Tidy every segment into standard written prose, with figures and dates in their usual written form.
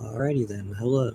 Alrighty then, hello.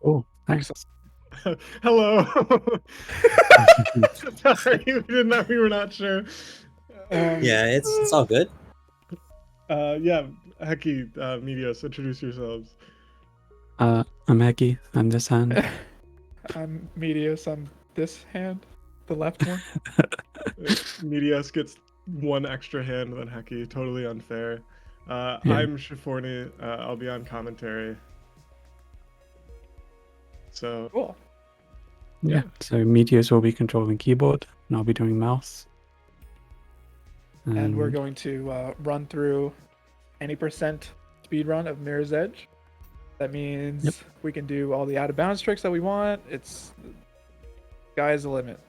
Oh, thanks. Hello. Sorry, we were not sure. Yeah, it's all good. Yeah, Heki, Medios, introduce yourselves. I'm Heki. I'm this hand. I'm Medius on this hand, the left one. Medios gets one extra hand than Heki, totally unfair. Yeah. I'm Shiforni, I'll be on commentary. So, Cool. Yeah. So Meteors will be controlling keyboard, and I'll be doing mouse. And we're going to run through any percent speed run of Mirror's Edge. That means Yep. we can do all the out of bounds tricks that we want. It's sky's the limit.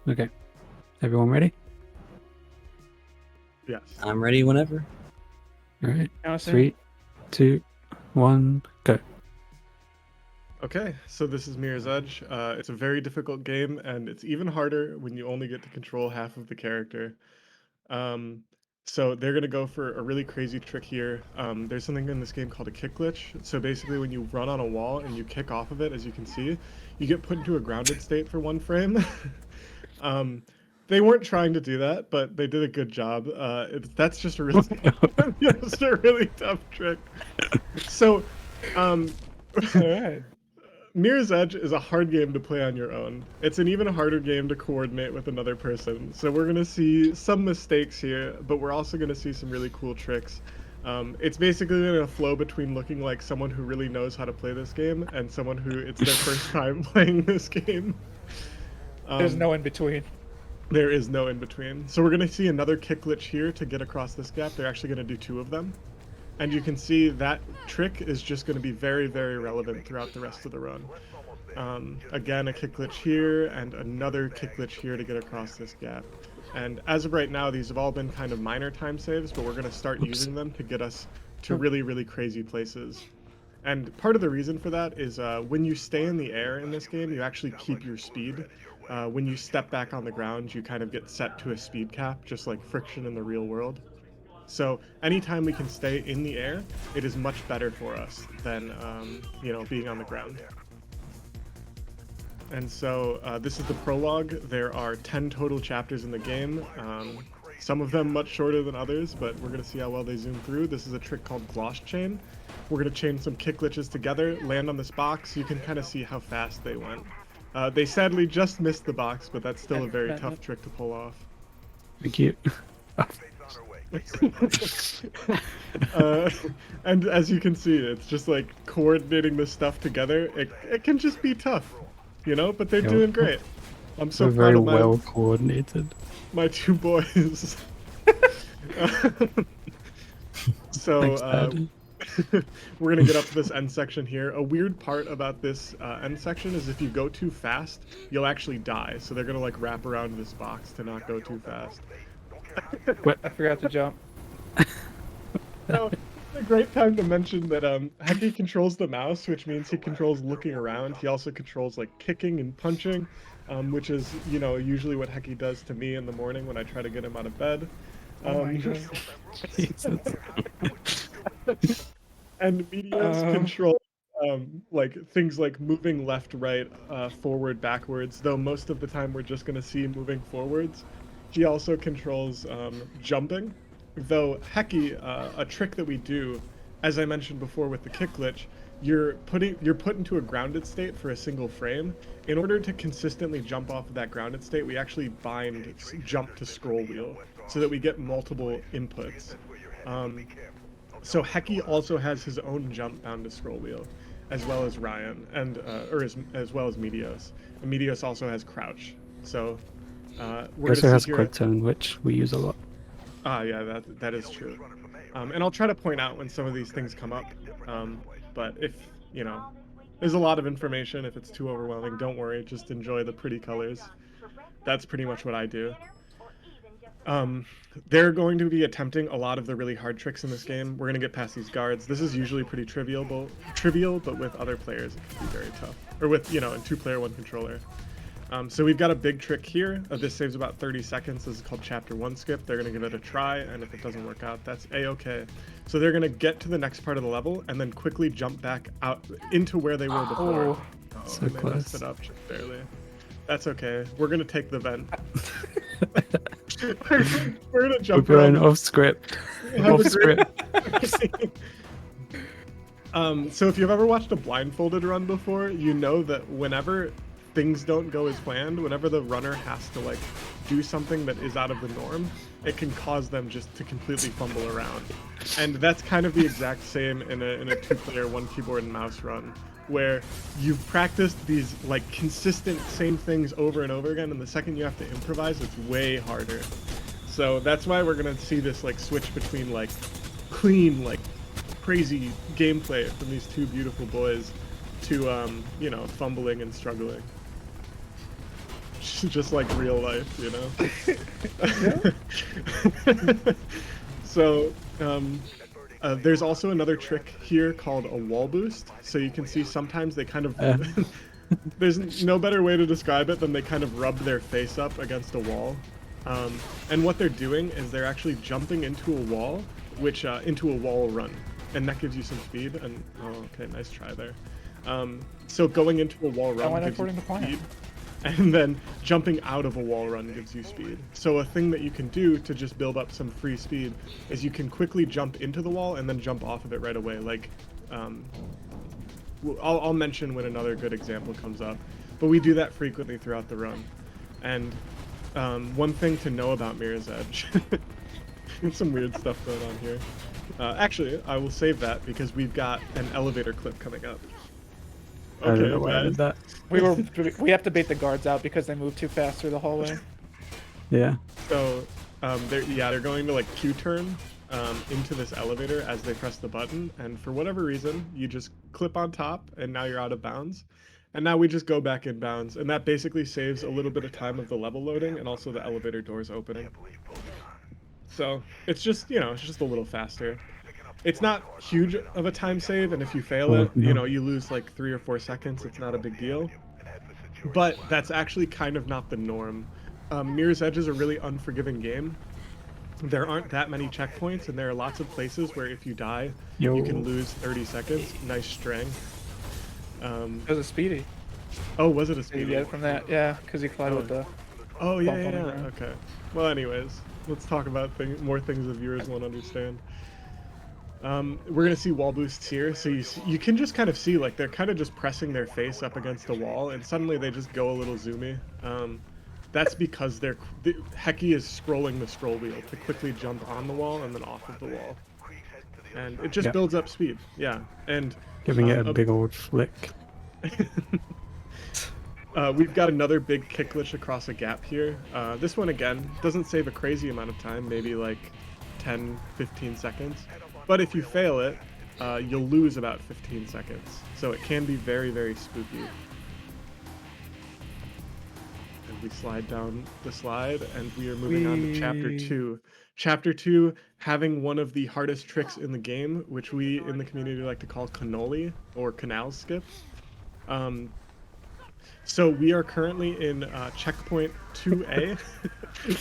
Okay. Everyone ready? yes. I'm ready whenever. All right. Count us in. 3, 2, 1, go. Okay, so this is Mirror's Edge. It's a very difficult game, and it's even harder when you only get to control half of the character. So they're going to go for a really crazy trick here. There's something in this game called a kick glitch. So basically when you run on a wall and you kick off of it, as you can see, you get put into a grounded state for one frame. They weren't trying to do that, but they did a good job. That's just a really, just a really tough trick. So, All right. Mirror's Edge is a hard game to play on your own. It's an even harder game to coordinate with another person. So we're going to see some mistakes here, but we're also going to see some really cool tricks. It's basically going to flow between looking like someone who really knows how to play this game and someone who it's their first time playing this game. There's no in between. There is no in between. So we're going to see another kick glitch here to get across this gap. They're actually going to do 2 of them. And you can see that trick is just going to be very, very relevant throughout the rest of the run. Again, a kick glitch here and another kick glitch here to get across this gap. And as of right now, these have all been kind of minor time saves, but we're going to start using them to get us to really, really crazy places. And part of the reason for that is when you stay in the air in this game, you actually keep your speed. When you step back on the ground, you kind of get set to a speed cap, just like friction in the real world. So anytime we can stay in the air, it is much better for us than being on the ground. And so this is the prologue. There are 10 total chapters in the game. Some of them much shorter than others, but we're going to see how well they zoom through. This is a trick called Gloss Chain. We're going to chain some kick glitches together, land on this box. You can kind of see how fast they went. They sadly just missed the box, but that's still a very tough trick to pull off. Thank you. And as you can see, it's just like coordinating this stuff together. It can just be tough, but they're doing great. I'm so They're proud of very well coordinated. my 2 boys. So Thanks, Dad. we're gonna get up to this end section here. A weird part about this end section is if you go too fast, you'll actually die. So they're gonna like wrap around this box to not go too fast. I forgot to jump. So, it's a great time to mention that Heki controls the mouse, which means he controls looking around. He also controls like kicking and punching, which is usually what Heki does to me in the morning when I try to get him out of bed. Oh my God. And Media's control like things like moving left, right, forward, backwards. Though most of the time we're just gonna see moving forwards. He also controls jumping. Though heki, a trick that we do, as I mentioned before with the kick glitch, you're put into a grounded state for a single frame. In order to consistently jump off of that grounded state, we actually bind jump to scroll wheel so that we get multiple inputs. So heki also has his own jump bound to scroll wheel, as well as Ryan, and as well as Meteos. And Meteos also has crouch. So He also has quick turn, which we use a lot. Ah, yeah, that is true. And I'll try to point out when some of these things come up. But if, you know, there's a lot of information. If it's too overwhelming, don't worry. Just enjoy the pretty colors. That's pretty much what I do. They're going to be attempting a lot of the really hard tricks in this game. We're going to get past these guards. This is usually pretty trivial, but with other players, it can be very tough. Or with, you know, in 2-player, 1 controller. So we've got a big trick here. This saves about 30 seconds. This is called Chapter 1 skip. They're going to give it a try, and if it doesn't work out, that's a-okay. So they're going to get to the next part of the level and then quickly jump back out into where they were before. So and they close. messed it up just barely. That's okay. We're going to take the vent. We're going to jump We're going around. off script. Off script. So if you've ever watched a blindfolded run before, you know that whenever things don't go as planned, whenever the runner has to like do something that is out of the norm, it can cause them just to completely fumble around. And that's kind of the exact same in a 2-player 1 keyboard and mouse run, where you've practiced these like consistent same things over and over again, and the second you have to improvise, it's way harder. So that's why we're gonna see this like switch between like clean, like crazy gameplay from these two beautiful boys to you know, fumbling and struggling. Just like real life, you know. So there's also another trick here called a wall boost. So you can see sometimes they kind of there's no better way to describe it than they kind of rub their face up against a wall. And what they're doing is they're actually jumping into a wall, which into a wall run, and that gives you some speed. And oh, okay, nice try there. So going into a wall run gives you speed, and then jumping out of a wall run gives you speed. So a thing that you can do to just build up some free speed is you can quickly jump into the wall and then jump off of it right away. Like, I'll mention when another good example comes up, but we do that frequently throughout the run. And one thing to know about Mirror's Edge, there's some weird stuff going on here. Actually, I will save that because we've got an elevator clip coming up. I don't know why I did that. We have to bait the guards out because they move too fast through the hallway. Yeah. So they're going to like Q-turn into this elevator as they press the button, and for whatever reason you just clip on top and now you're out of bounds, and now we just go back in bounds, and that basically saves a little bit of time of the level loading and also the elevator doors opening. So it's just, you know, it's just a little faster. It's not huge of a time save, and if you fail it, you know, you lose like 3 or 4 seconds. It's not a big deal. But that's actually kind of not the norm. Mirror's Edge is a really unforgiving game. There aren't that many checkpoints, and there are lots of places where if you die, you can lose 30 seconds. Nice strength. It was a speedy. Oh, was it a speedy? Yeah, from that, yeah, because he collided with the. Oh yeah, okay. Well, anyways, let's talk about more things the viewers won't understand. We're gonna see wall boosts here, so you can just kind of see like they're kind of just pressing their face up against the wall, and suddenly they just go a little zoomy. That's because the heki is scrolling the scroll wheel to quickly jump on the wall and then off of the wall, and it just builds up speed. Yeah, and giving it a big old flick. We've got another big kick glitch across a gap here. This one again doesn't save a crazy amount of time, maybe like 10-15 seconds. But if you fail it, you'll lose about 15 seconds. So it can be very, very spooky. And we slide down the slide, and we are moving on to Chapter 2. Chapter 2 having one of the hardest tricks in the game, which we in the community like to call cannoli, or Canal Skips. So we are currently in checkpoint 2A,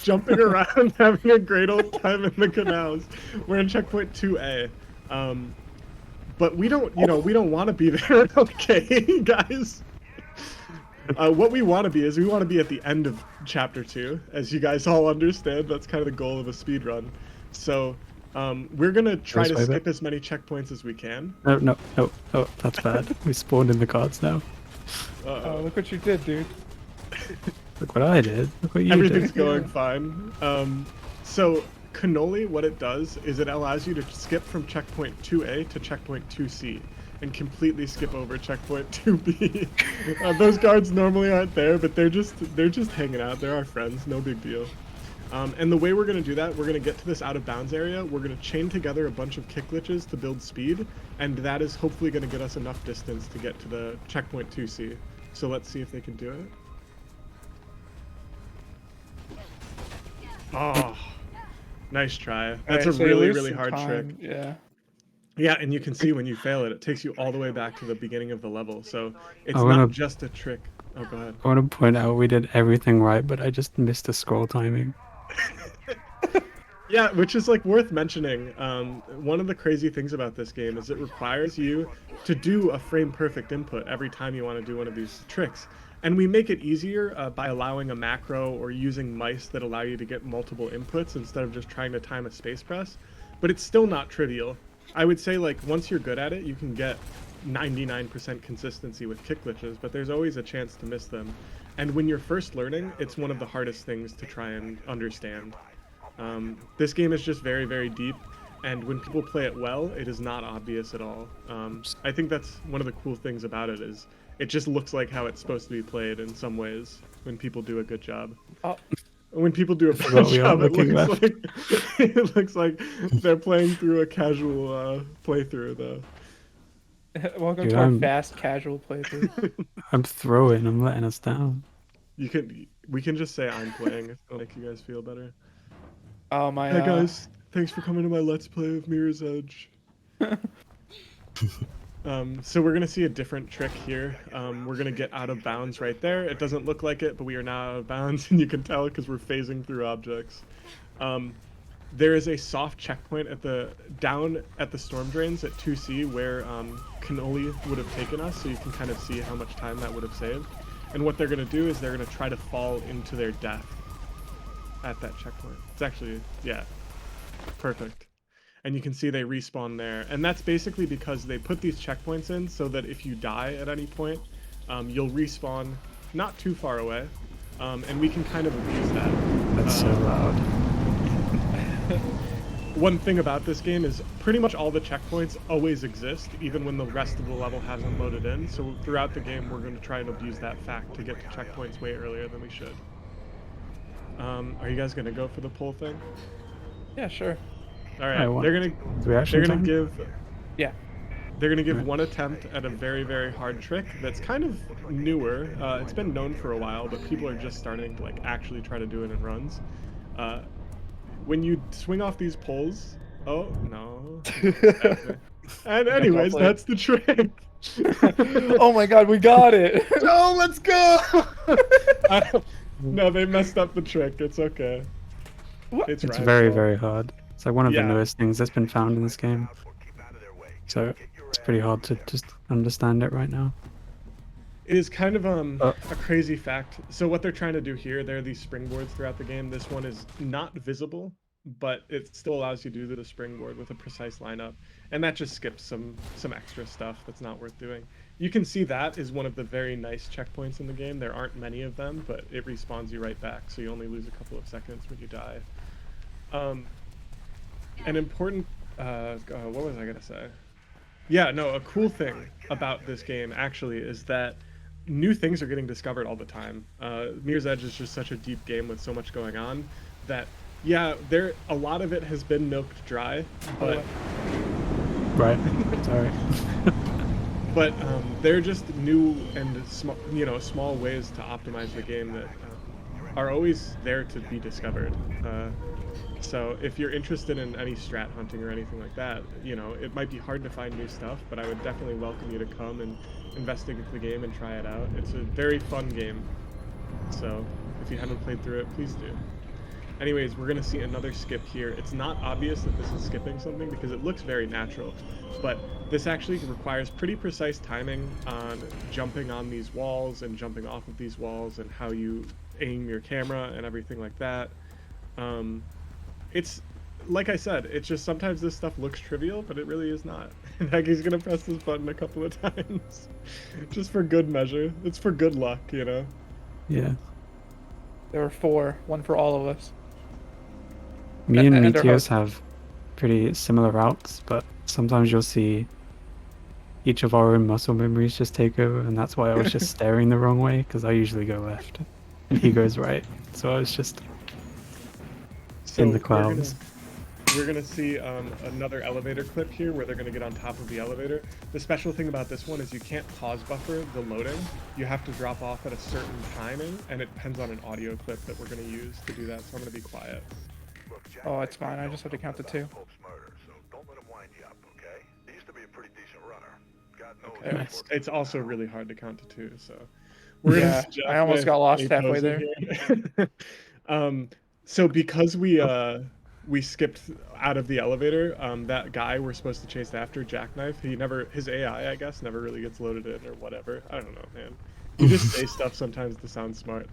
jumping around, having a great old time in the canals. We're in checkpoint 2A, but we don't, we don't want to be there. Okay, guys. What we want to be is we want to be at the end of chapter 2, as you guys all understand. That's kind of the goal of a speed run. So we're gonna try This to way, skip but- as many checkpoints as we can. No, that's bad. We spawned in the cards now. Oh, look what you did, dude. Look what I did. Look what you Everything's did. going fine. So cannoli, what it does is it allows you to skip from checkpoint 2A to checkpoint 2C and completely skip over checkpoint 2B. Those guards normally aren't there, but they're just hanging out. They're our friends, no big deal. And the way we're going to do that, we're going to get to this out of bounds area. We're going to chain together a bunch of kick glitches to build speed, and that is hopefully going to get us enough distance to get to the checkpoint 2C. So let's see if they can do it. Oh, nice try. That's Alright, a so you really, lose really some hard trick. time, Yeah. Yeah, and you can see when you fail it, it takes you all the way back to the beginning of the level. So it's I wanna- not just a trick. Oh, go ahead. I want to point out we did everything right, but I just missed the scroll timing. Yeah, which is like worth mentioning. One of the crazy things about this game is it requires you to do a frame perfect input every time you want to do one of these tricks. And we make it easier by allowing a macro or using mice that allow you to get multiple inputs instead of just trying to time a space press. But it's still not trivial. I would say like once you're good at it, you can get 99% consistency with kick glitches, but there's always a chance to miss them. And when you're first learning, it's one of the hardest things to try and understand. This game is just very, very deep, and when people play it well, it is not obvious at all. I think that's one of the cool things about it is it just looks like how it's supposed to be played in some ways when people do a good job. Oh. When people do a bad Forgot we are job, looking left. it looks like they're playing through a casual playthrough, though. Welcome Dude, to our I'm- fast casual playthrough. I'm throwing. I'm letting us down. We can just say I'm playing if it'll make you guys feel better. Oh my. Hey guys, thanks for coming to my Let's Play of Mirror's Edge. So we're gonna see a different trick here. We're gonna get out of bounds right there. It doesn't look like it, but we are now out of bounds, and you can tell because we're phasing through objects. There is a soft checkpoint down at the storm drains at 2C where cannoli would have taken us, so you can kind of see how much time that would have saved. And what they're gonna do is they're gonna try to fall into their death at that checkpoint. It's actually, yeah, perfect. And you can see they respawn there. And that's basically because they put these checkpoints in so that if you die at any point, you'll respawn not too far away. And we can kind of abuse that. That's so loud. One thing about this game is pretty much all the checkpoints always exist, even when the rest of the level hasn't loaded in. So throughout the game, we're going to try and abuse that fact to get to checkpoints way earlier than we should. Are you guys going to go for the pull thing? Yeah, sure. All right, they're Reaction gonna time? give Yeah. they're gonna give one attempt at a very, very hard trick that's kind of newer. It's been known for a while, but people are just starting to like actually try to do it in runs. When you swing off these poles, oh no. And anyways, that's the trick. Oh my god, we got it! Oh, let's go! No, they messed up the trick. It's okay. What? It's Ryan's very, fault. very hard. It's like one of Yeah. the newest things that's been found in this game. So it's pretty hard to just understand it right now. It is kind of a crazy fact. So what they're trying to do here, there are these springboards throughout the game. This one is not visible, but it still allows you to do the springboard with a precise lineup. And that just skips some extra stuff that's not worth doing. You can see that is one of the very nice checkpoints in the game. There aren't many of them, but it respawns you right back, so you only lose a couple of seconds when you die. An important, what was I gonna say? Yeah, no, a cool thing about this game actually is that new things are getting discovered all the time. Mirror's Edge is just such a deep game with so much going on that, yeah, a lot of it has been milked dry, but Right. Sorry. but there are just new and small ways to optimize the game that are always there to be discovered. So if you're interested in any strat hunting or anything like that, it might be hard to find new stuff, but I would definitely welcome you to come and investigate the game and try it out. It's a very fun game. So if you haven't played through it, please do. Anyways, we're gonna see another skip here. It's not obvious that this is skipping something because it looks very natural, but this actually requires pretty precise timing on jumping on these walls and jumping off of these walls and how you aim your camera and everything like that. It's like I said, it's just sometimes this stuff looks trivial, but it really is not. Heki's gonna press this button a couple of times, just for good measure. It's for good luck, you know. Yeah. There were 4, one for all of us. Me and And they're Meteos hooked. have pretty similar routes, but sometimes you'll see each of our own muscle memories just take over, and that's why I was just staring the wrong way, because I usually go left, and he goes right. So I was just in the clouds. We're gonna see another elevator clip here where they're gonna get on top of the elevator. The special thing about this one is you can't pause buffer the loading. You have to drop off at a certain timing, and it depends on an audio clip that we're gonna use to do that. So I'm gonna be quiet. Oh, it's fine. I just have to count to 2. Okay. Nice. It's also really hard to count to 2, so we're Yeah, gonna see I almost got lost Jackknife halfway there. here. So because we skipped out of the elevator, that guy we're supposed to chase after, Jackknife, his AI, I guess, never really gets loaded in or whatever. I don't know, man. You just say stuff sometimes to sound smart.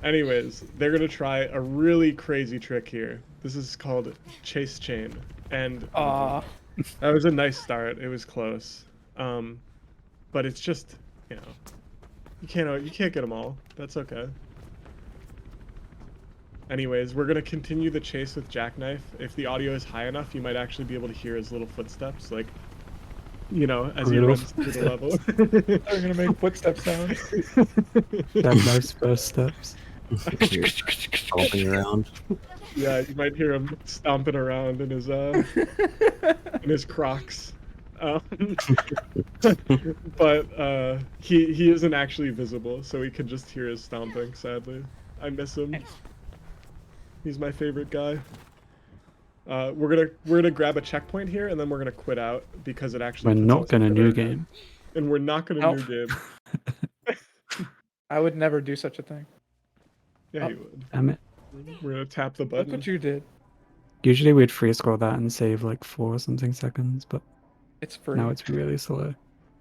Anyways, they're gonna try a really crazy trick here. This is called Chase Chain, and Aw. that was a nice start. It was close, but it's just, you know, you can't get them all. That's okay. Anyways, we're gonna continue the chase with Jackknife. If the audio is high enough, you might actually be able to hear his little footsteps, like, you know, as he Little runs through the level. They're gonna make footstep sounds. Jackknife's first steps. Stomping around. Yeah, you might hear him stomping around in his Crocs. But he isn't actually visible, so we can just hear his stomping. Sadly, I miss him. He's my favorite guy. We're gonna grab a checkpoint here, and then we're gonna quit out because it actually. We're puts not us gonna further new ahead. game. And we're not gonna Nope. new game. I would never do such a thing. Yeah, Oh. you would. Damn it. We're gonna tap the Look button. what you did. Usually we'd free scroll that and save like 4 or something seconds, but It's free. now it's really slow.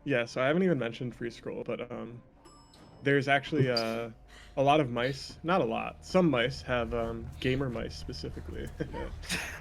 Yeah, so I haven't even mentioned free scroll, but there's actually a lot of mice. Not a lot. Some mice have gamer mice specifically.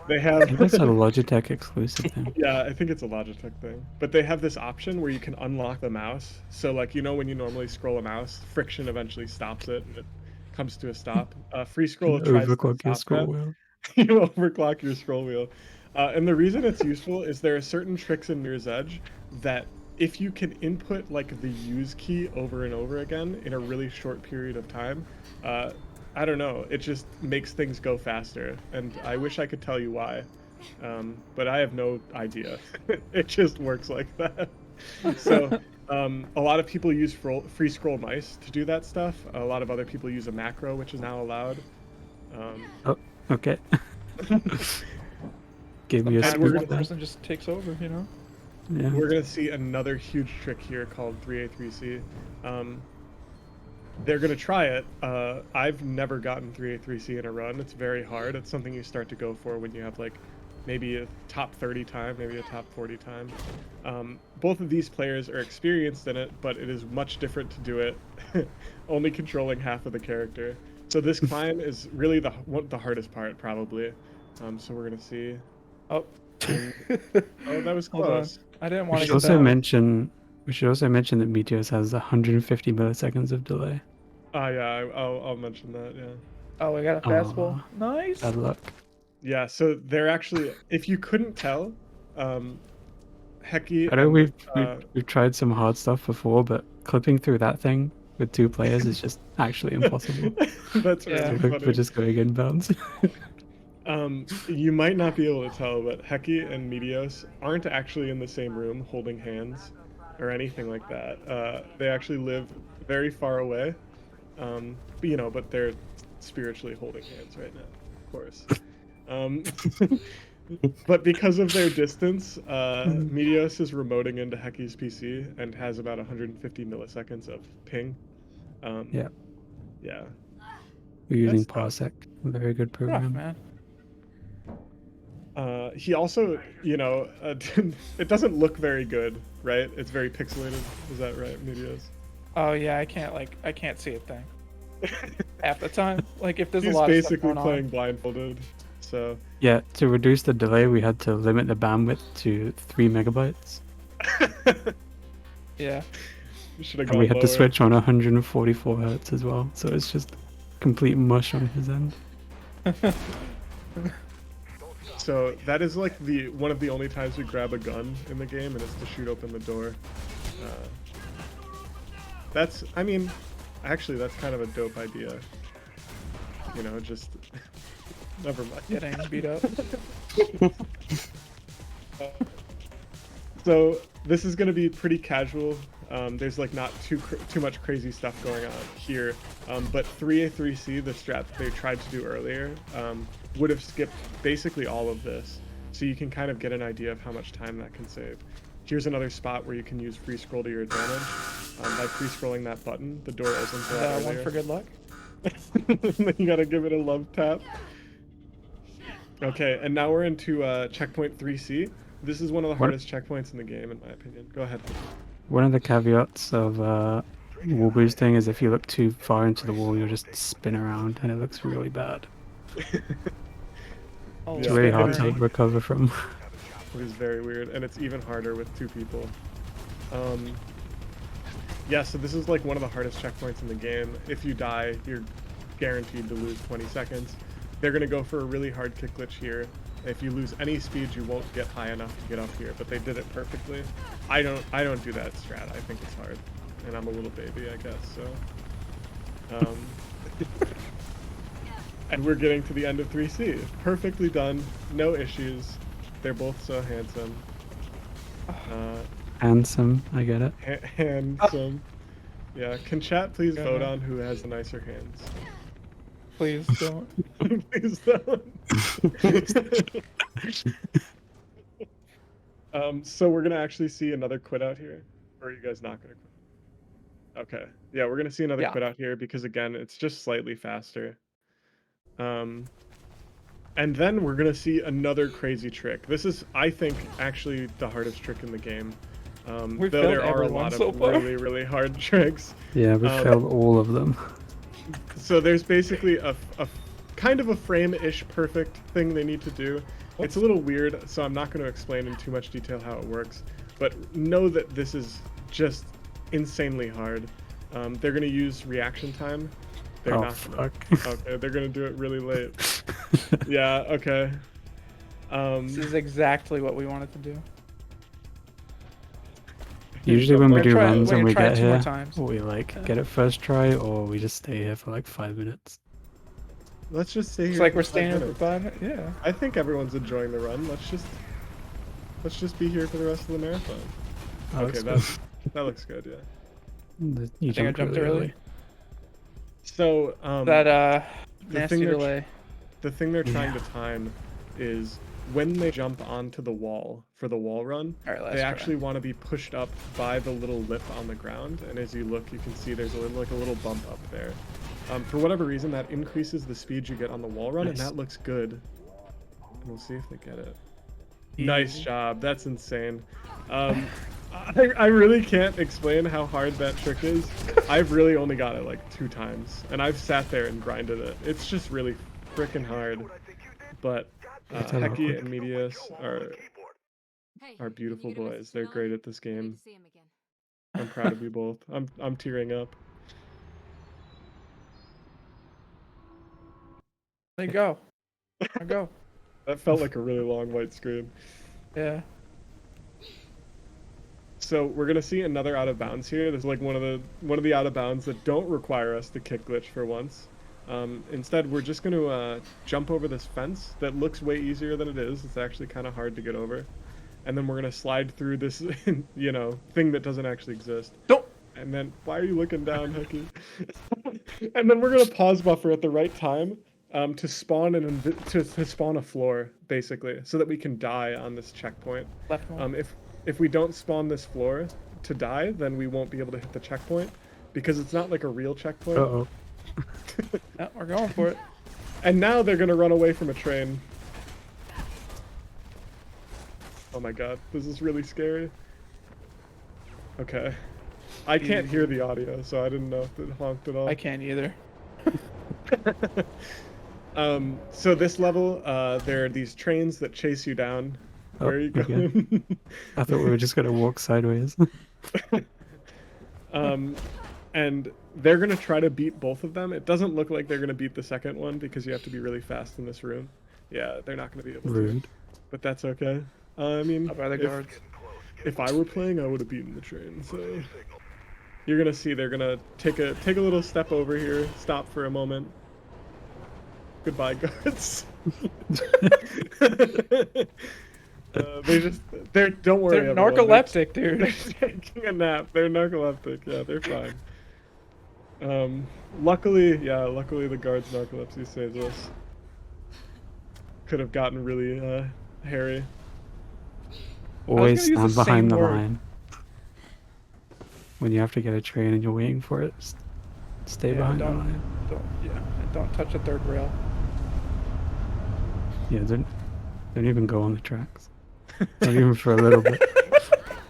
They I have. think that's a Logitech exclusive thing. Yeah, I think it's a Logitech thing. But they have this option where you can unlock the mouse. So, like, you know, when you normally scroll a mouse, friction eventually stops it and it comes to a stop. Free scroll tries to Overclock your stop scroll that. wheel. You overclock your scroll wheel. And the reason it's useful is there are certain tricks in Mirror's Edge that if you can input like the use key over and over again in a really short period of time, I don't know, it just makes things go faster. And I wish I could tell you why, but I have no idea. It just works like that. So a lot of people use free scroll mice to do that stuff. A lot of other people use a macro, which is now allowed. Oh, okay. Give me a And Sometimes we're spook one there. person just takes over, you know? Yeah. We're gonna see another huge trick here called 3A3C. They're gonna try it. I've never gotten 3A3C in a run. It's very hard. It's something you start to go for when you have like maybe a top 30 time, maybe a top 40 time. Both of these players are experienced in it, but it is much different to do it only controlling half of the character. So this climb is really the hardest part probably. So we're gonna see. Oh. Oh, that was Hold on. close. I didn't We want to should get also that. mention that Meteos has 150 milliseconds of delay. Yeah, I'll mention that. Yeah. Oh, we got a fastball. Aw. Nice. Bad luck. Yeah, so they're actually, if you couldn't tell, Heki. I know and, we've tried some hard stuff before, but clipping through that thing with 2 players is just actually impossible. That's Yeah. really We're funny. just going inbounds. You might not be able to tell, but Heki and Meteos aren't actually in the same room holding hands or anything like that. They actually live very far away, but they're spiritually holding hands right now, of course. But because of their distance, Meteos is remoting into Heki's PC and has about 150 milliseconds of ping. Yeah. Yeah. We're using That's tough. Parsec, a very good Rough, program. man. He also, it doesn't look very good, right? It's very pixelated. Is that right, Meteos? Oh yeah, I can't see a thing half the time. Like if there's He's a lot of stuff basically going playing on. blindfolded. So Yeah, to reduce the delay, we had to limit the bandwidth to 3 megabytes, Yeah. we should have and we gone had to lower. switch on 144 hertz as well. So it's just complete mush on his end. So that is like the one of the only times we grab a gun in the game, and it's to shoot open the door. That's, I mean, actually that's kind of a dope idea. You know, just never mind. Getting beat up. So this is going to be pretty casual. There's like not too much crazy stuff going on here, but 3A3C, the strat that they tried to do earlier, would have skipped basically all of this, so you can kind of get an idea of how much time that can save. Here's another spot where you can use free scroll to your advantage. By free scrolling that button, the door opens a lot earlier. One for good luck. You gotta give it a love tap. Okay, and now we're into checkpoint 3C. This is one of the hardest checkpoints in the game, in my opinion. Go ahead. One of the caveats of wall boosting is if you look too far into the wall, you'll just spin around, and it looks really bad. Oh, It's Yeah. really hard to recover from. It is very weird, and it's even harder with 2 people. Yeah, so this is like one of the hardest checkpoints in the game. If you die, you're guaranteed to lose 20 seconds. They're gonna go for a really hard kick glitch here. If you lose any speed, you won't get high enough to get up here, but they did it perfectly. I don't do that strat. I think it's hard, and I'm a little baby, I guess. So, and we're getting to the end of 3C. Perfectly done, no issues. They're both so handsome. Handsome, I get it. Handsome. Yeah, can chat please vote on who has the nicer hands? Please don't. Please don't. So we're gonna actually see another quit out here, or are you guys not gonna quit? Okay, yeah, we're gonna see another quit out here because again, it's just slightly faster. And then we're gonna see another crazy trick. This is, I think, actually the hardest trick in the game. Though there are a lot of really, really hard tricks. Yeah, we failed all of them. So there's basically a kind of a frame-ish perfect thing they need to do. It's a little weird, so I'm not going to explain in too much detail how it works, but know that this is just insanely hard. They're going to use reaction time. They're not fuck. Okay, they're going to do it really late. Yeah, okay. This is exactly what we wanted to do. Usually when we do runs and we try get it 2 more here, times. we like get it first try, or we just stay here for like 5 minutes. Let's just stay here. It's like for we're 5 staying here for minutes. 5 minutes. Yeah. I think everyone's enjoying the run. Let's just be here for the rest of the marathon. Okay, that looks good, yeah. You I think I jumped early. So That the nasty delay. The thing they're trying to time is when they jump onto the wall for the wall run, they actually want to be pushed up by the little lip on the ground, and as you look, you can see there's a little bump up there. For whatever reason, that increases the speed you get on the wall run, and that looks good. And we'll see if they get it. Nice job. That's insane. I really can't explain how hard that trick is. I've really only got it like 2 times, and I've sat there and grinded it. It's just really freaking hard. But Heki and Medius are beautiful boys. They're great at this game. I'm proud of you both. I'm tearing up. There you go. There you go. That felt like a really long white screen. Yeah. So we're gonna see another out of bounds here. This is like one of the out of bounds that don't require us to kick glitch for once. Instead, we're just gonna jump over this fence that looks way easier than it is. It's actually kind of hard to get over, and then we're gonna slide through this, you know, thing that doesn't actually exist. Don't. And then why are you looking down, Heki? And then we're gonna pause buffer at the right time to spawn to spawn a floor basically, so that we can die on this checkpoint. Left one. If we don't spawn this floor to die, then we won't be able to hit the checkpoint because it's not like a real checkpoint. Uh-oh. Yeah, we're going for it. And now they're gonna run away from a train. Oh my god, this is really scary. Okay. I can't hear the audio, so I didn't know if it honked at all. I can't either. So this level, there are these trains that chase you down. Oh, Where are you okay. going? I thought we were just gonna walk sideways. And they're gonna try to beat both of them. It doesn't look like they're gonna beat the second one because you have to be really fast in this room. Yeah, they're not gonna be able to. Rude. But that's okay. I mean, Up by the guards. if I were playing, I would have beaten the train. So you're gonna see they're gonna take a little step over here, stop for a moment. Goodbye, guards. Don't worry. They're everyone. narcoleptic, dude. They're taking a nap. They're narcoleptic. Yeah, they're fine. Luckily the guards' narcolepsy saves us. Could have gotten really hairy. Always use the stand behind same the word. line. When you have to get a train and you're waiting for it, stay behind the line. Don't touch the third rail. Yeah, don't even go on the tracks. Not even for a little bit.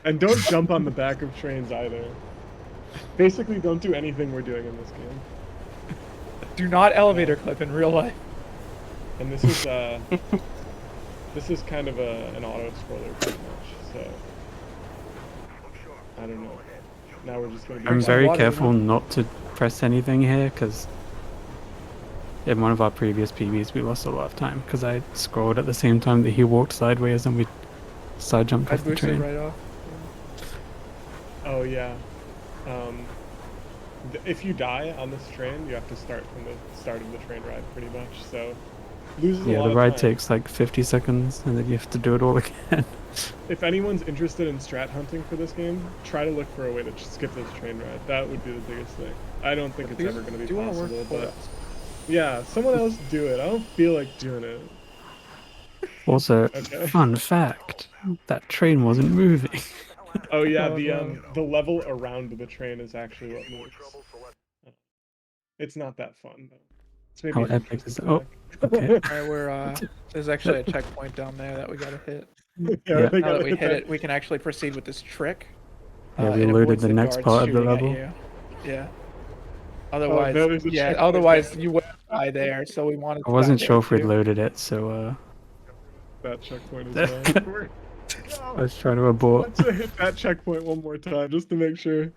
And don't jump on the back of trains either. Basically, don't do anything we're doing in this game. Do not elevator clip in real life. And this is kind of an auto scroller pretty much. So I don't know. Now we're just gonna. I'm Be very water, careful huh? not to press anything here because in one of our previous PBs we lost a lot of time because I scrolled at the same time that he walked sideways and we side jumped I off the boosted train. right off. Oh yeah. If you die on this train, you have to start from the start of the train ride pretty much. So loses a Yeah, lot the of ride time. takes like 50 seconds and then you have to do it all again. If anyone's interested in strat hunting for this game, try to look for a way to skip this train ride. That would be the biggest thing. I don't think it's ever going to be Do our work possible, for but us. yeah, someone else do it. I don't feel like doing it. Also, Okay. fun fact, that train wasn't moving. Oh yeah, Oh, no. the level around the train is actually what moves. It's not that fun though. It's maybe How an epic is interesting that? Oh, fact. okay. Alright, we're there's actually a checkpoint down there that we gotta hit. Yeah, Yeah. they Now that gotta we hit hit that. it, we can actually proceed with this trick. Yeah, we it loaded avoids the next guards part of the shooting at level. you. Yeah. Otherwise, no, there's a yeah. checkpoint Otherwise, there. you would die there. So we wanted. I wasn't to sure if we'd too. loaded it, so That checkpoint as well. I was trying to abort. Let's hit that checkpoint one more time just to make sure.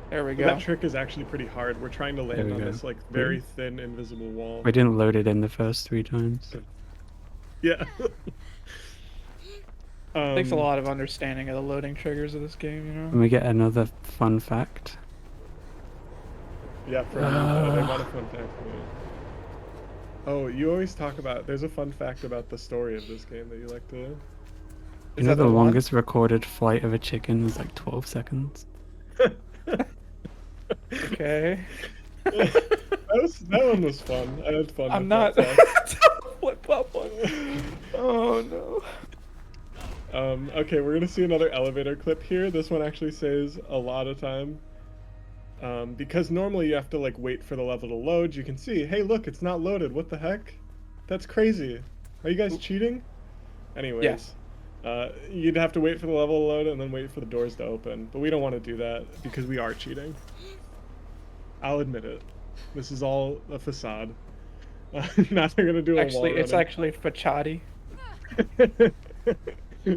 There we go. That trick is actually pretty hard. We're trying to land we on go. this like very thin invisible wall. We didn't load it in the first 3 times. Yeah. Takes a lot of understanding of the loading triggers of this game, you know. Can we get another fun fact? Yeah, from they want a fun fact for you. Oh, you always talk about. There's a fun fact about the story of this game that you like to. You Is know that the the one? longest recorded flight of a chicken was like 12 seconds? Okay. That one was fun. I had fun. I'm with not. that fact. Flip flop one. Oh no. Okay, we're gonna see another elevator clip here. This one actually saves a lot of time. Because normally you have to like wait for the level to load. You can see, hey, look, it's not loaded. What the heck? That's crazy. Are you guys cheating? Anyways, Yes. you'd have to wait for the level to load and then wait for the doors to open. But we don't want to do that because we are cheating. I'll admit it. This is all a facade. Now they're gonna do a Actually, wall it's running. actually facciati.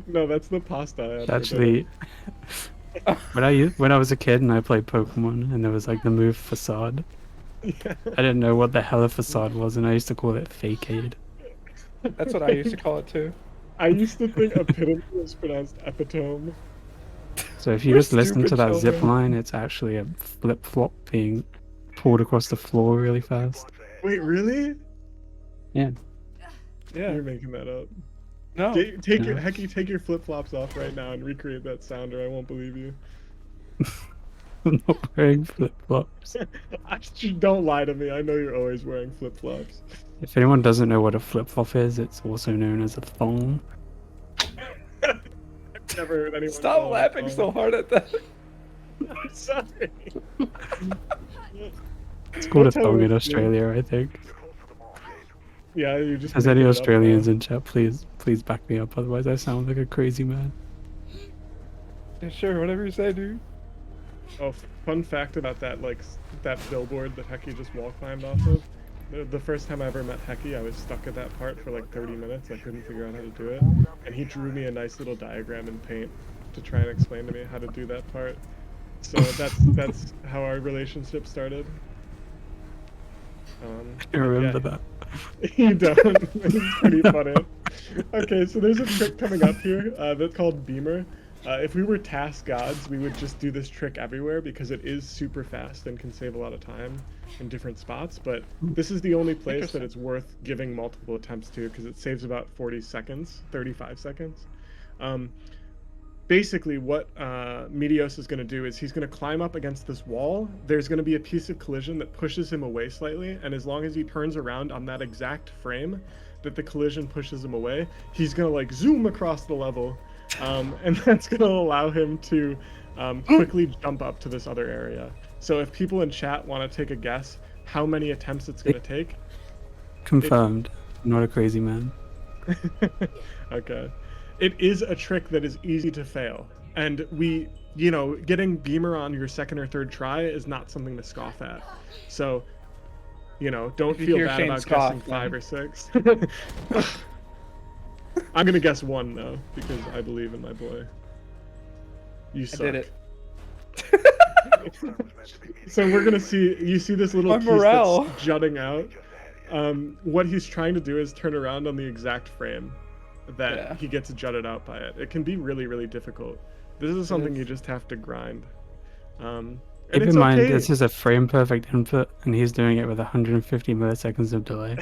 No, that's the pasta. I had for Actually, when I was a kid and I played Pokemon and there was like the move Facade, dinner. I didn't know what the hell a facade was and I used to call it Fakeade. That's what I used to call it too. I used to think epitome was pronounced epitome. So if you We're just listen to stupid that zip children. line, it's actually a flip-flop being pulled across the floor really fast. Wait, really? Yeah. Yeah. You're making that up. No. Take your No. Hecky, take your flip flops off right now and recreate that sound, or I won't believe you. I'm not wearing flip-flops. Don't lie to me. I know you're always wearing flip flops. If anyone doesn't know what a flip-flop is, it's also known as a thong. I've never heard anyone. Stop call it laughing a so hard at that. I'm sorry. It's called a That's how thong in it's named. Australia, I think. Yeah, you just. If there's any Australians in chat, please back me up, otherwise I sound like a crazy man. Yeah, sure, whatever you say, dude. Oh, fun fact about that, like, that billboard that Heki just wall climbed off of. The first time I ever met Heki, I was stuck at that part for like 30 minutes. I couldn't figure out how to do it. And he drew me a nice little diagram in Paint to try and explain to me how to do that part. So that's how our relationship started. I remember that. You don't. It's pretty funny. Okay, so there's a trick coming up here that's called Beamer. If we were task gods, we would just do this trick everywhere because it is super fast and can save a lot of time in different spots. But this is the only place that it's worth giving multiple attempts to because it saves about 40 seconds, 35 seconds. Basically, what Meteos is going to do is he's going to climb up against this wall. There's going to be a piece of collision that pushes him away slightly, and as long as he turns around on that exact frame that the collision pushes him away, he's going to like zoom across the level, and that's going to allow him to quickly jump up to this other area. So if people in chat want to take a guess how many attempts it's going to take. Confirmed. I'm not a crazy man. Okay. It is a trick that is easy to fail. And getting Beamer on your second or third try is not something to scoff at. So, don't feel bad about guessing 5 or 6. I'm going to guess 1, though, because I believe in my boy. You suck. I did it. So we're going to see, you see this little piece that's jutting out. What he's trying to do is turn around on the exact frame that he gets jutted out by it. It can be really, really difficult. This is something you just have to grind. Keep in mind, this is a frame perfect input, and he's doing it with 150 milliseconds of delay.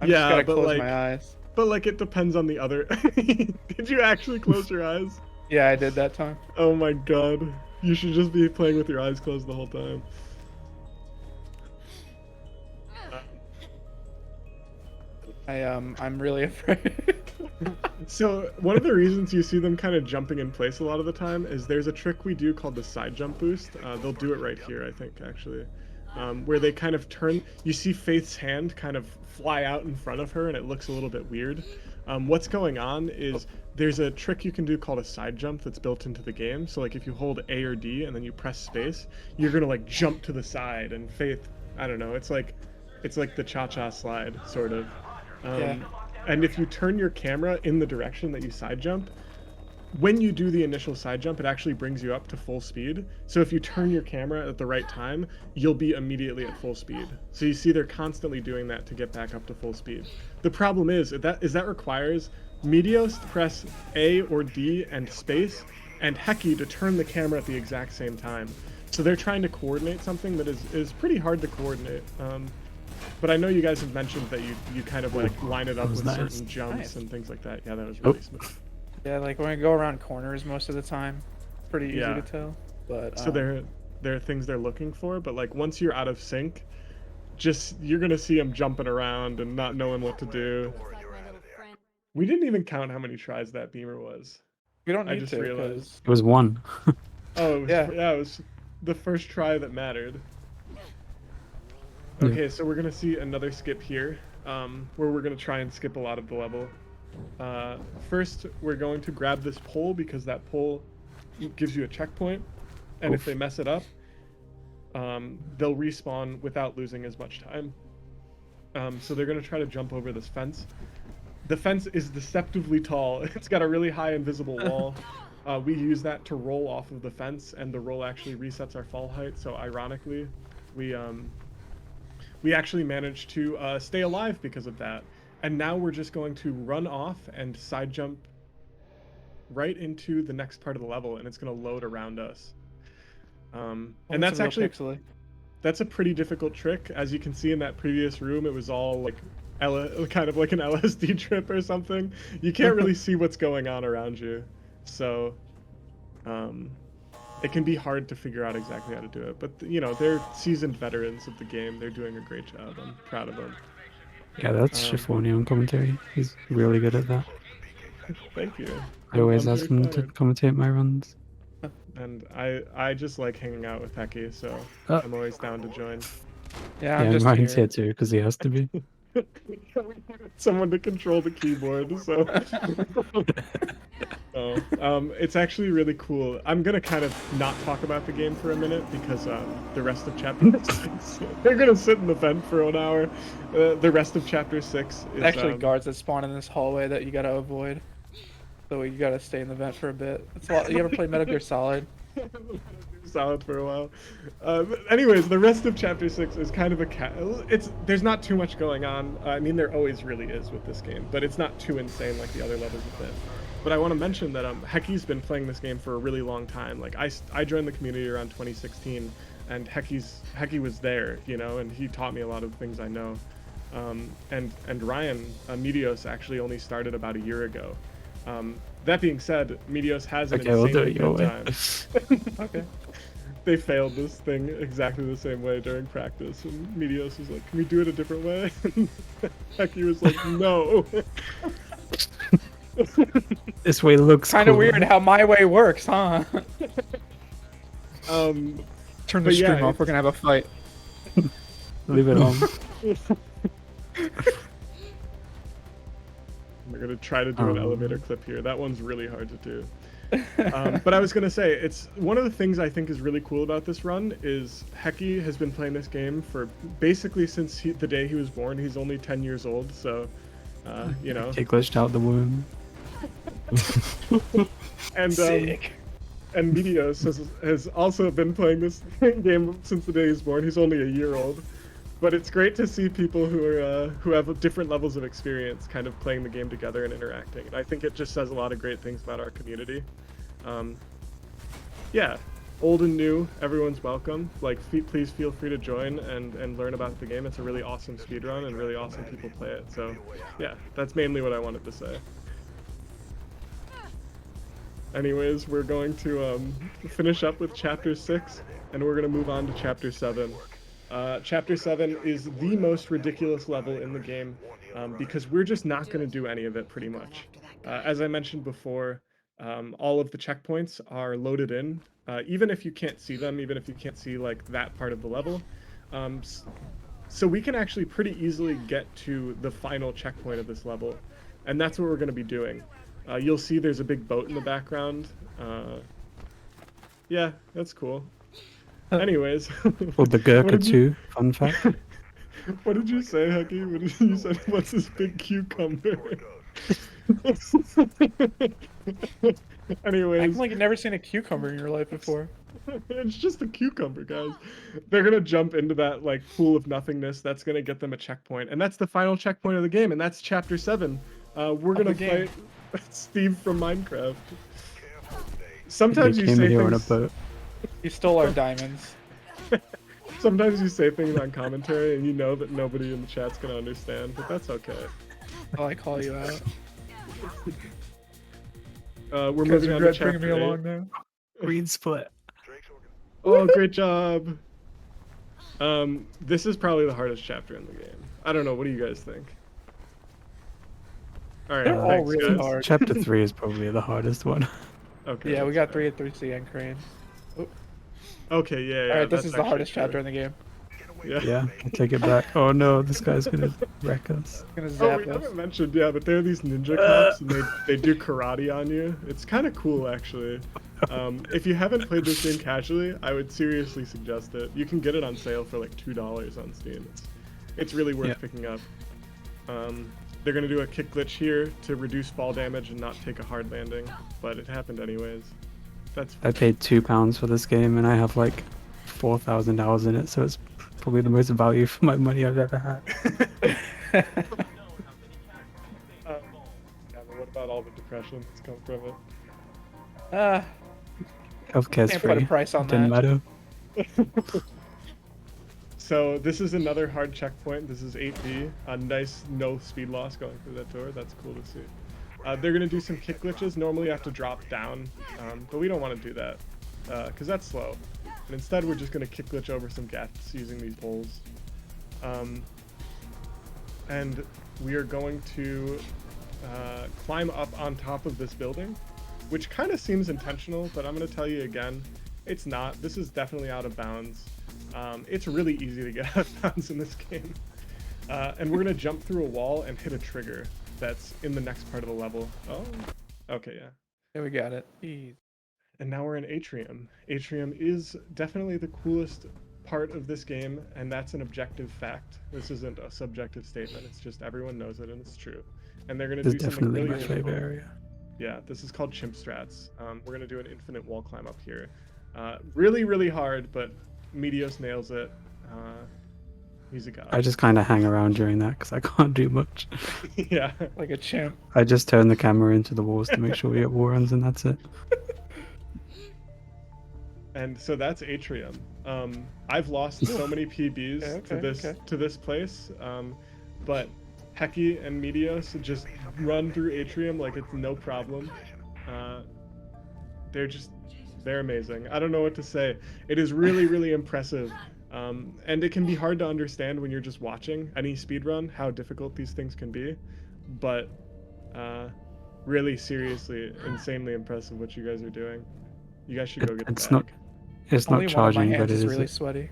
I just gotta close my eyes. But like, it depends on the other. Did you actually close your eyes? Yeah, I did that time. Oh my god. You should just be playing with your eyes closed the whole time. I'm really afraid. So one of the reasons you see them kind of jumping in place a lot of the time is there's a trick we do called the side jump boost. They'll do it right here, I think, actually, where they kind of turn. You see Faith's hand kind of fly out in front of her, and it looks a little bit weird. What's going on is there's a trick you can do called a side jump that's built into the game. So like if you hold A or D and then you press space, you're gonna like jump to the side. And Faith, I don't know, it's like the cha-cha slide sort of. And if you turn your camera in the direction that you side jump, when you do the initial side jump, it actually brings you up to full speed. So if you turn your camera at the right time, you'll be immediately at full speed. So you see they're constantly doing that to get back up to full speed. The problem is that requires Meteos to press A or D and space, and Heki to turn the camera at the exact same time. So they're trying to coordinate something that is pretty hard to coordinate. But I know you guys have mentioned that you kind of like line it up with certain jumps and things like that. Yeah, that was really smooth. Yeah, like when I go around corners most of the time, it's pretty easy to tell. But so there are things they're looking for, but like once you're out of sync, you're gonna see them jumping around and not knowing what to do. We didn't even count how many tries that Beamer was. We don't need I just to. realized it was 1. Oh, it was the first try that mattered. Okay, so we're gonna see another skip here, where we're gonna try and skip a lot of the level. First, we're going to grab this pole because that pole gives you a checkpoint, and if they mess it up, they'll respawn without losing as much time. So they're gonna try to jump over this fence. The fence is deceptively tall. It's got a really high invisible wall. We use that to roll off of the fence, and the roll actually resets our fall height. So ironically, we actually managed to stay alive because of that. And now we're just going to run off and side jump right into the next part of the level, and it's going to load around us. And that's actually that's a pretty difficult trick. As you can see in that previous room, it was all like kind of like an LSD trip or something. You can't really see what's going on around you. So it can be hard to figure out exactly how to do it, but they're seasoned veterans of the game. They're doing a great job. I'm proud of them. Yeah, that's Shifoni on commentary. He's really good at that. Thank you. I always ask him to commentate my runs. And I just like hanging out with Heki, so I'm always down to join. Yeah, I'm just Ryan's here too because he has to be. Someone to control the keyboard, so. It's actually really cool. I'm gonna kind of not talk about the game for a minute because the rest of chapter 6, they're gonna sit in the vent for an hour. The rest of chapter 6 is Actually, guards that spawn in this hallway that you gotta avoid. So you gotta stay in the vent for a bit. It's a lot. You ever play Metal Gear Solid? solid for a while. Anyways, the rest of chapter 6 is kind of there's not too much going on. I mean, there always really is with this game, but it's not too insane like the other levels of it. But I want to mention that Heki's been playing this game for a really long time. Like I joined the community around 2016, and Heki was there, you know, and he taught me a lot of things I know. And Ryan Meteos actually only started about a year ago. That being said, Meteos has an insanely good time. Okay. They failed this thing exactly the same way during practice, and Meteos was like, "Can we do it a different way?" Heki was like, "No." This way looks Kind of cool. weird how my way works, huh? Turn the but yeah, stream off. We're gonna have a fight. Leave it on. We're gonna try to do an elevator clip here. That one's really hard to do. But I was gonna say, it's one of the things I think is really cool about this run is Heki has been playing this game for basically since the day he was born. He's only 10 years old, so you know. He glitched out the womb. And Sick. And Meteos has also been playing this game since the day he was born. He's only a year old. But it's great to see people who have different levels of experience kind of playing the game together and interacting. And I think it just says a lot of great things about our community. Yeah, old and new, everyone's welcome. Like, please feel free to join and learn about the game. It's a really awesome speedrun and really awesome people play it. So yeah, that's mainly what I wanted to say. Anyways, we're going to finish up with chapter 6, and we're going to move on to chapter 7. Chapter 7 is the most ridiculous level in the game because we're just not going to do any of it pretty much. As I mentioned before, all of the checkpoints are loaded in, even if you can't see them, even if you can't see like that part of the level. So we can actually pretty easily get to the final checkpoint of this level, and that's what we're going to be doing. You'll see there's a big boat in the background. Yeah, that's cool. Anyways. Or the Gurkha too, fun fact. What did you say, Heki? What did you say? What's this big cucumber? Anyways. Acting like you've never seen a cucumber in your life before. It's just a cucumber, guys. They're gonna jump into that like pool of nothingness. That's gonna get them a checkpoint, and that's the final checkpoint of the game, and that's chapter 7. We're gonna fight Steve from Minecraft. Sometimes you say here things. on a boat. You stole our diamonds. Sometimes you say things on commentary, and you know that nobody in the chat's gonna understand, but that's okay. Oh, I call you out. We're moving on to chapter bringing me 8. along now. Green split. Oh, great job. This is probably the hardest chapter in the game. I don't know. What do you guys think? All right. They're all thanks, really guys. hard. Chapter 3 is probably the hardest one. Okay. Yeah, we that's got fair. 3 at 3C and Crane. Okay. Yeah. All right, this that's is the actually hardest true. chapter in the game. Yeah. Yeah, I take it back. Oh no, this guy's gonna wreck us. It's gonna Oh, zap we us. haven't mentioned, yeah, but there are these ninja cops, and they do karate on you. It's kind of cool, actually. If you haven't played this game casually, I would seriously suggest it. You can get it on sale for like $2 on Steam. It's really worth picking up. They're gonna do a kick glitch here to reduce fall damage and not take a hard landing, but it happened anyways. That's I paid £2 for this game and I have like 4,000 hours in it, so it's probably the most value for my money I've ever had. yeah, but what about all the depression that's come from it? Healthcare's Can't free. put a price on Didn't that. matter. So this is another hard checkpoint. This is 8B. A nice no speed loss going through that door. That's cool to see. They're going to do some kick glitches. Normally you have to drop down, but we don't want to do that because that's slow. And instead we're just going to kick glitch over some gaps using these poles. And we are going to climb up on top of this building, which kind of seems intentional, but I'm going to tell you again, it's not. This is definitely out of bounds. It's really easy to get out of bounds in this game. And we're going to jump through a wall and hit a trigger that's in the next part of the level. Oh, okay, yeah. Yeah, we got it. Easy. And now we're in Atrium. Atrium is definitely the coolest part of this game, and that's an objective fact. This isn't a subjective statement. It's just everyone knows it and it's true. And they're gonna This is do something definitely really my favorite difficult. area. Yeah, this is called chimp strats. We're gonna do an infinite wall climb up here. Really, really hard, but Meteos nails it. He's a god. I just kind of hang around during that because I can't do much. Yeah. Like a chimp. I just turn the camera into the walls to make sure we get war runs, and that's it. And so that's Atrium. I've lost so many PBs to this place, but Heki and Meteos just run through Atrium like it's no problem. They're amazing. I don't know what to say. It is really, really impressive. And it can be hard to understand when you're just watching any speedrun how difficult these things can be. But really, seriously, insanely impressive what you guys are doing. You guys should go get the bag. It's Only not one of my charging, but hands it is is. really sweaty.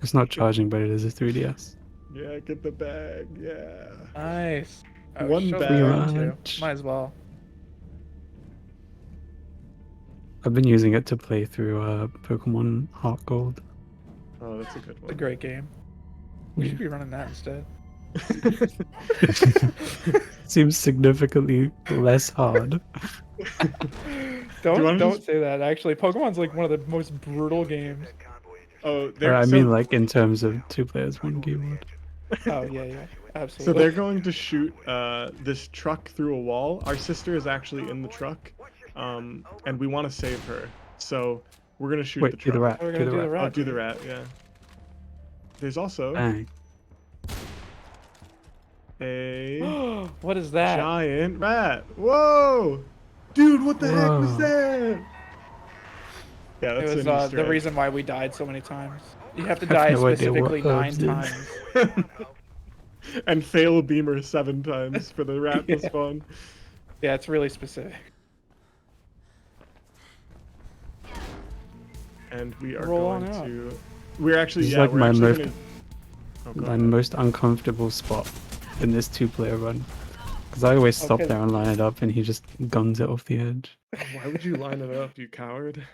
It's not charging, but it is a 3DS. Yeah, get the bag. Yeah. Nice. Oh, One show bag. the card too. Much. Might as well. I've been using it to play through Pokemon Heart Gold. Oh, that's a good It's a one. great game. We Yeah. should be running that instead. Seems significantly less hard. wanna Don't just- say that. Actually, Pokemon's like one of the most brutal games. Oh, I mean, like in terms of 2 players, 1 keyboard. Oh yeah, so absolutely. they're going to shoot this truck through a wall. Our sister is actually in the truck, and we want to save her. So we're gonna shoot the Wait, do truck. the rat. We're Do gonna the do the rat. Oh, rat. do the rat. Yeah. There's also Bang. a What is that? giant rat. Whoa, dude, what the heck was Whoa. that? Yeah, It that's was an Easter the egg. reason why we died so many times. You have to I have die no idea what specifically 9 herbs is. times. And fail a beamer 7 times for the rat to Yeah. spawn. Yeah, it's really specific. And we are Roll going on out. to. We're actually This is yeah. like we're my actually most- gonna. Oh, go My ahead. most uncomfortable spot in this 2-player run. Because I always stop Okay. there and line it up, and he just guns it off the edge. Why would you line it up, you coward?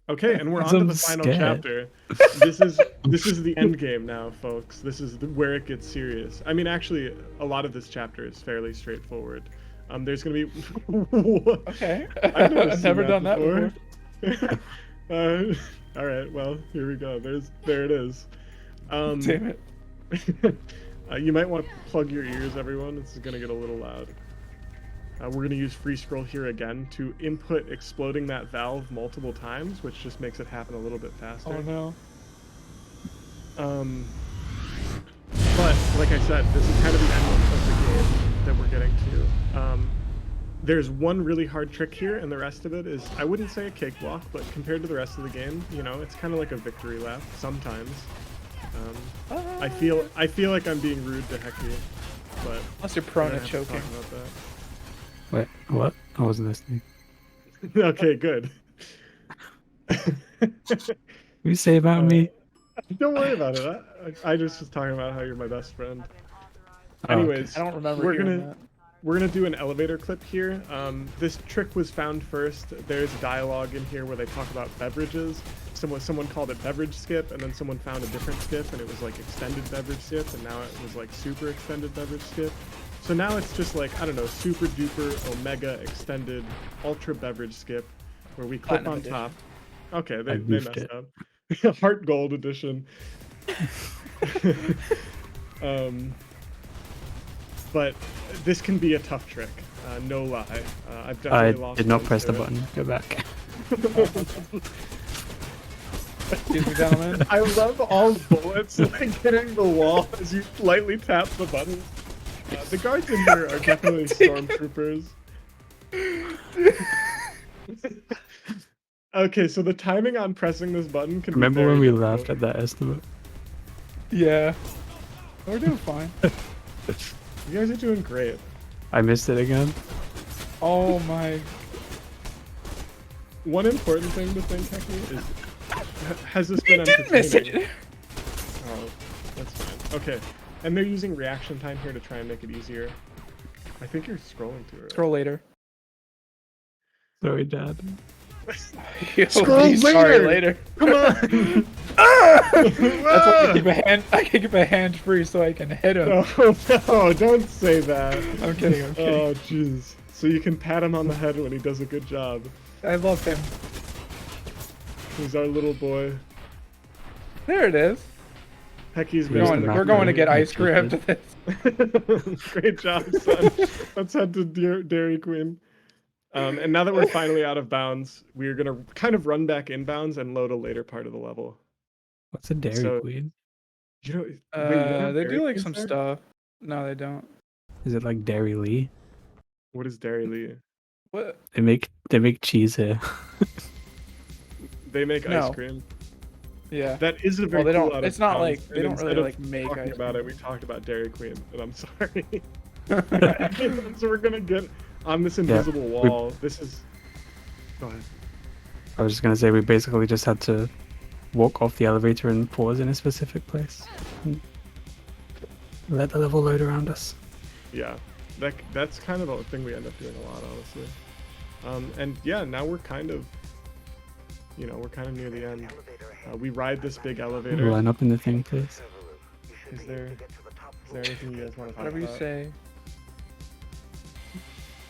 Okay, and we're on Because to I'm the final scared. chapter. This is the end game now, folks. This is where it gets serious. I mean, actually, a lot of this chapter is fairly straightforward. There's gonna be. What? Okay. I've I've never done that before. All right. Well, here we go. There it is. Damn it. You might want to plug your ears, everyone. This is gonna get a little loud. We're gonna use free scroll here again to input exploding that valve multiple times, which just makes it happen a little bit faster. Oh no. But like I said, this is kind of the end of the game that we're getting to. There's one really hard trick here, and the rest of it is, I wouldn't say a cakewalk, but compared to the rest of the game, you know, it's kind of like a victory lap sometimes. I feel like I'm being rude to Heki, but Unless you're we're prone gonna to have to talk choking. about that. Wait, what? I wasn't listening. Okay, good. What you say about me? Don't worry about it. I just was talking about how you're my best friend. Oh, okay. Anyways, I don't remember we're hearing gonna that. we're gonna do an elevator clip here. This trick was found first. There's dialogue in here where they talk about beverages. Someone called it beverage skip, and then someone found a different skip, and it was like extended beverage skip, and now it was like super extended beverage skip. So now it's just like, I don't know, super duper omega extended ultra beverage skip, where we clip Platinum on edition. top. Okay, they goofed messed it. up. Heart gold edition. But this can be a tough trick, no lie. I've I definitely lost did not friends press to the it. button. Go back. Excuse me, gentlemen. I love all bullets like hitting the wall as you lightly tap the button. The guards in here are definitely stormtroopers. Okay, so the timing on pressing this button can Remember be when very we difficult. laughed at that estimate? Yeah. We're doing fine. You guys are doing great. I missed it again. Oh my. One important thing to think, Heki, is has this been You did miss entertaining? it. Oh, that's fine. Okay, and they're using reaction time here to try and make it easier. I think you're scrolling through it. Scroll later. Sorry, Dad. You'll Scroll be sorry later. later. Come on. That's why I keep a hand. I can keep a hand free so I can hit him. No, don't say that. I'm kidding. I'm kidding. Oh, jeez. So you can pat him on the head when he does a good job. I love him. He's our little boy. There it is. Hecky's Here's the We're going to macro get you ice cream just after this. Great job, son. Let's head to Dairy Queen. And now that we're finally out of bounds, we're gonna kind of run back inbounds and load a later part of the level. What's a Dairy So- Queen? You know, wait, you don't have They Dairy do like Queens some there? stuff. No, they don't. Is it like Dairy Lee? What is Dairy Lee? What? They make cheese here. They make No. ice cream. Yeah. That is a very Well, they cool don't. out It's of not bounds, like they and don't instead really of like make talking ice about it. cream. We talked about Dairy Queen, and I'm sorry. So we're gonna get on this invisible wall. This is. Go ahead. I was just gonna say we basically just had to walk off the elevator and pause in a specific place. And let the level load around us. Yeah, that's kind of the thing we end up doing a lot, honestly. And yeah, now we're kind of, we're kind of near the end. We ride this big elevator. Line up in the thing, please. Is there anything you guys want to talk Whatever you about? say.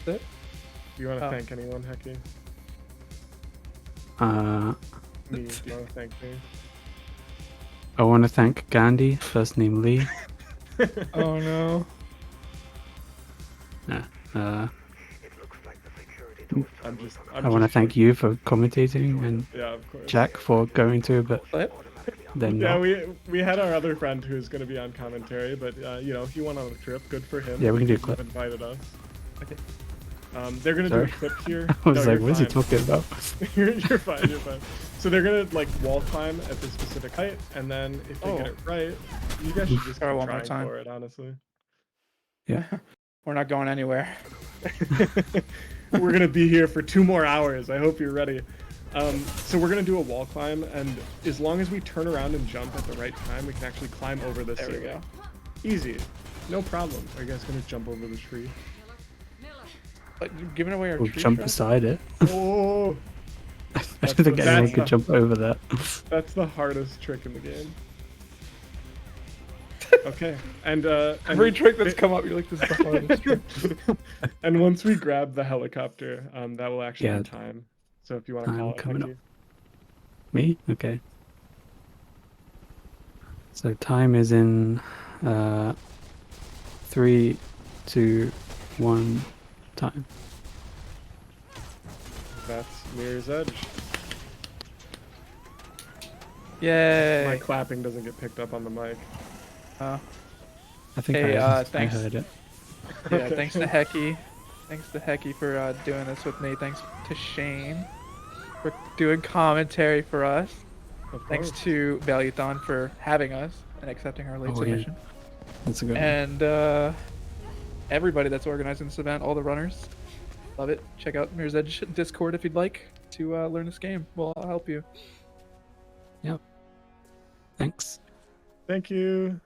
That's it? Do you want to Oh. thank anyone, Hecky? Me. Do you want to thank me? I want to thank Gandhi, first name Lee. Oh no. I'm I want to just thank you for commentating and Yeah, of course. Jack for going to, but What? then Yeah, not. we had our other friend who's going to be on commentary, but he went on a trip. Good for him. Yeah, we can do a He clip. invited us. Okay. They're gonna do a Sorry. clip here. I was No, like, you're what is he fine. talking about? You're fine. You're fine. So they're gonna like wall climb at this specific height, and then if they get Oh. it right, you guys should just Try keep one more trying time. for it. Honestly, Yeah. We're not going anywhere. we're gonna be here for 2 more hours. I hope you're ready. So we're gonna do a wall climb, and as long as we turn around and jump at the right time, we can actually climb over this There we ceiling. go. Easy, no problem. Are you guys gonna jump over the tree? Like, you're giving away our We'll tree jump shot? beside it. Oh, I don't think That's anyone the- could jump over that. that's the hardest trick in the game. Okay, and Every trick that's come up, you're like, this is the hardest trick. and once we grab the helicopter, that will actually Yeah. be time. So if you want to Time call it, coming Hecky. Me? Okay. So time is in 3, 2, 1, time. That's Mirror's Edge. Yay. My clapping doesn't get picked up on the mic. Uh, I think Hey, I thanks. heard it. yeah, Okay. thanks to Hecky. Thanks to Hecky for doing this with me. Thanks to Shane for doing commentary for us. Of Thanks course. to Valuethon for having us and accepting our late Oh, yeah. submission. That's a good one. And everybody that's organizing this event, all the runners. Love it. Check out Mirror's Edge Discord if you'd like to learn this game. Well, I'll help you. Thanks. Thank you.